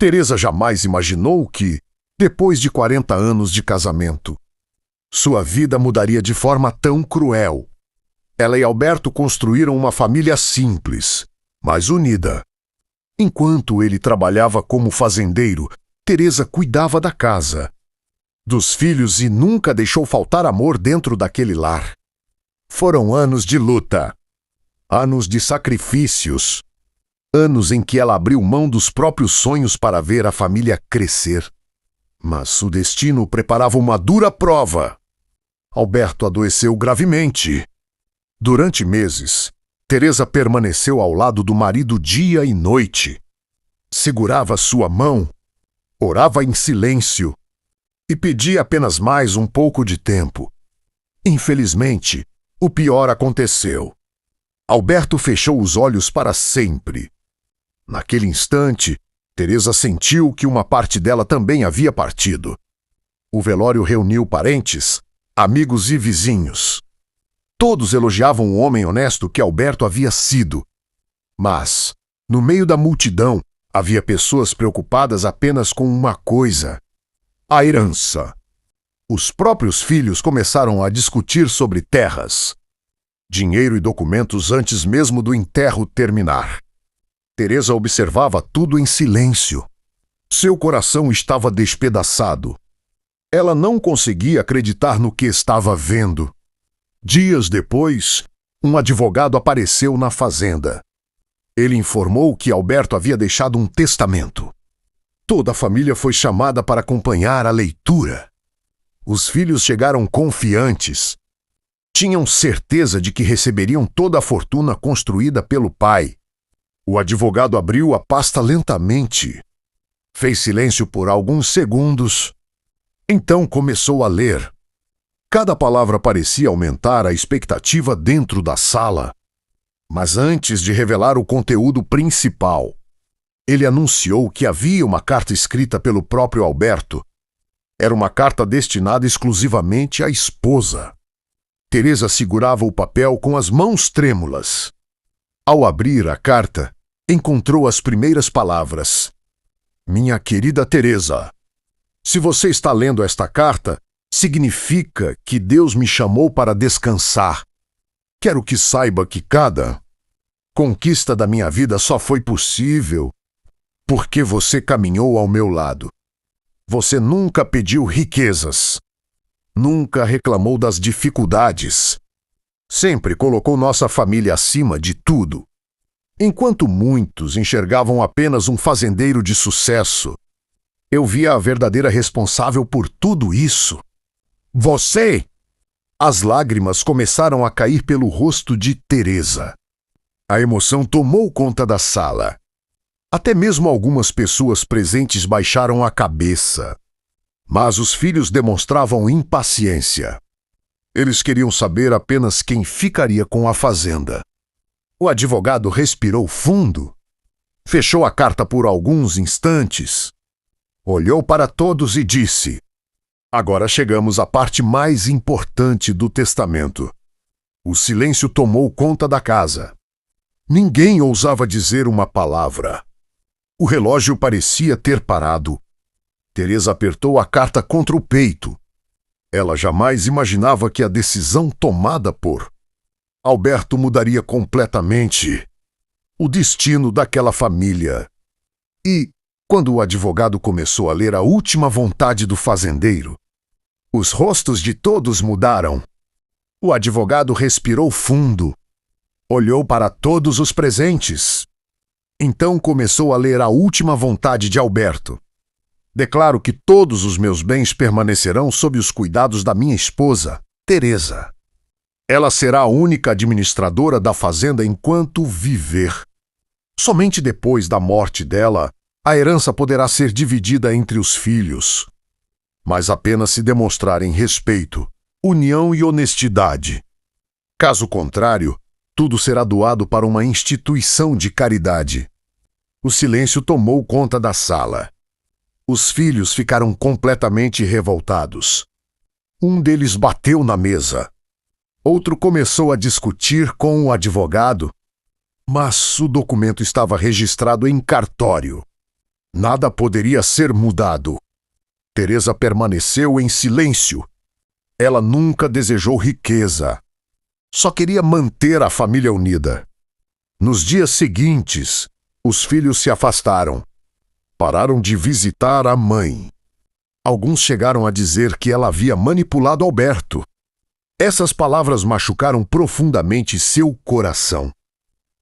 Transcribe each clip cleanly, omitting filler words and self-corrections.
Teresa jamais imaginou que, depois de 40 anos de casamento, sua vida mudaria de forma tão cruel. Ela e Alberto construíram uma família simples, mas unida. Enquanto ele trabalhava como fazendeiro, Teresa cuidava da casa, dos filhos e nunca deixou faltar amor dentro daquele lar. Foram anos de luta, anos de sacrifícios, anos em que ela abriu mão dos próprios sonhos para ver a família crescer. Mas o destino preparava uma dura prova. Alberto adoeceu gravemente. Durante meses, Teresa permaneceu ao lado do marido dia e noite. Segurava sua mão, orava em silêncio e pedia apenas mais um pouco de tempo. Infelizmente, o pior aconteceu. Alberto fechou os olhos para sempre. Naquele instante, Teresa sentiu que uma parte dela também havia partido. O velório reuniu parentes, amigos e vizinhos. Todos elogiavam o homem honesto que Alberto havia sido. Mas, no meio da multidão, havia pessoas preocupadas apenas com uma coisa: a herança. Os próprios filhos começaram a discutir sobre terras, dinheiro e documentos antes mesmo do enterro terminar. Teresa observava tudo em silêncio. Seu coração estava despedaçado. Ela não conseguia acreditar no que estava vendo. Dias depois, um advogado apareceu na fazenda. Ele informou que Alberto havia deixado um testamento. Toda a família foi chamada para acompanhar a leitura. Os filhos chegaram confiantes. Tinham certeza de que receberiam toda a fortuna construída pelo pai. O advogado abriu a pasta lentamente. Fez silêncio por alguns segundos. Então começou a ler. Cada palavra parecia aumentar a expectativa dentro da sala. Mas antes de revelar o conteúdo principal, ele anunciou que havia uma carta escrita pelo próprio Alberto. Era uma carta destinada exclusivamente à esposa. Teresa segurava o papel com as mãos trêmulas. Ao abrir a carta, encontrou as primeiras palavras: Minha querida Teresa, se você está lendo esta carta, significa que Deus me chamou para descansar. Quero que saiba que cada conquista da minha vida só foi possível porque você caminhou ao meu lado. Você nunca pediu riquezas, nunca reclamou das dificuldades. Sempre colocou nossa família acima de tudo. Enquanto muitos enxergavam apenas um fazendeiro de sucesso, eu via a verdadeira responsável por tudo isso. Você! As lágrimas começaram a cair pelo rosto de Teresa. A emoção tomou conta da sala. Até mesmo algumas pessoas presentes baixaram a cabeça. Mas os filhos demonstravam impaciência. Eles queriam saber apenas quem ficaria com a fazenda. O advogado respirou fundo. Fechou a carta por alguns instantes. Olhou para todos e disse: Agora chegamos à parte mais importante do testamento. O silêncio tomou conta da casa. Ninguém ousava dizer uma palavra. O relógio parecia ter parado. Teresa apertou a carta contra o peito. Ela jamais imaginava que a decisão tomada por Alberto mudaria completamente o destino daquela família. E, quando o advogado começou a ler a última vontade do fazendeiro, os rostos de todos mudaram. O advogado respirou fundo. Olhou para todos os presentes. Então começou a ler a última vontade de Alberto. Declaro que todos os meus bens permanecerão sob os cuidados da minha esposa, Teresa. Ela será a única administradora da fazenda enquanto viver. Somente depois da morte dela, a herança poderá ser dividida entre os filhos. Mas apenas se demonstrarem respeito, união e honestidade. Caso contrário, tudo será doado para uma instituição de caridade. O silêncio tomou conta da sala. Os filhos ficaram completamente revoltados. Um deles bateu na mesa. Outro começou a discutir com o advogado, mas o documento estava registrado em cartório. Nada poderia ser mudado. Teresa permaneceu em silêncio. Ela nunca desejou riqueza. Só queria manter a família unida. Nos dias seguintes, os filhos se afastaram. Pararam de visitar a mãe. Alguns chegaram a dizer que ela havia manipulado Alberto. Essas palavras machucaram profundamente seu coração.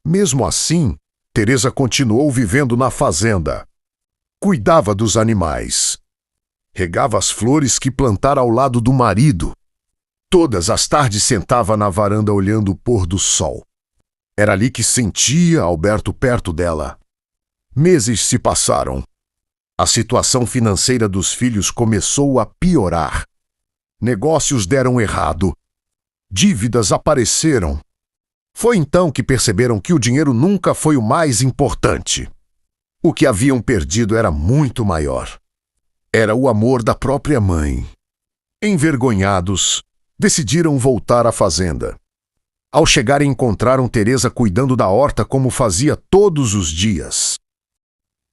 Mesmo assim, Teresa continuou vivendo na fazenda. Cuidava dos animais. Regava as flores que plantara ao lado do marido. Todas as tardes sentava na varanda olhando o pôr do sol. Era ali que sentia Alberto perto dela. Meses se passaram. A situação financeira dos filhos começou a piorar. Negócios deram errado. Dívidas apareceram. Foi então que perceberam que o dinheiro nunca foi o mais importante. O que haviam perdido era muito maior. Era o amor da própria mãe. Envergonhados, decidiram voltar à fazenda. Ao chegarem, encontraram Teresa cuidando da horta como fazia todos os dias.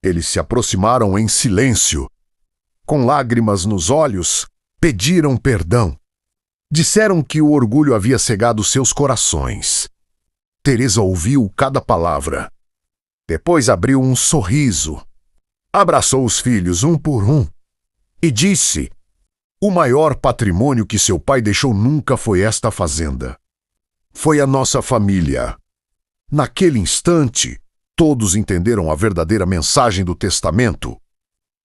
Eles se aproximaram em silêncio. Com lágrimas nos olhos, pediram perdão. Disseram que o orgulho havia cegado seus corações. Teresa ouviu cada palavra. Depois abriu um sorriso. Abraçou os filhos um por um e disse: "O maior patrimônio que seu pai deixou nunca foi esta fazenda. Foi a nossa família." Naquele instante, todos entenderam a verdadeira mensagem do testamento.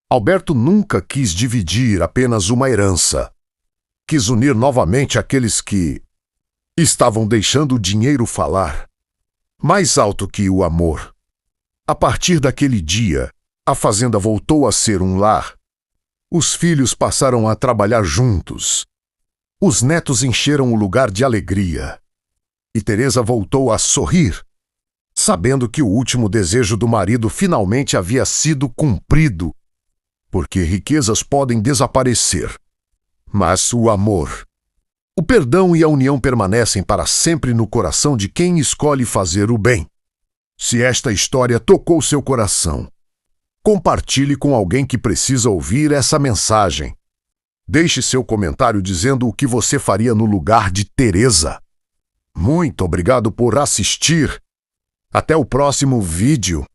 Alberto nunca quis dividir apenas uma herança. Quis unir novamente aqueles que estavam deixando o dinheiro falar, mais alto que o amor. A partir daquele dia, a fazenda voltou a ser um lar. Os filhos passaram a trabalhar juntos. Os netos encheram o lugar de alegria. E Teresa voltou a sorrir, sabendo que o último desejo do marido finalmente havia sido cumprido. Porque riquezas podem desaparecer, mas o amor, o perdão e a união permanecem para sempre no coração de quem escolhe fazer o bem. Se esta história tocou seu coração, compartilhe com alguém que precisa ouvir essa mensagem. Deixe seu comentário dizendo o que você faria no lugar de Teresa. Muito obrigado por assistir. Até o próximo vídeo.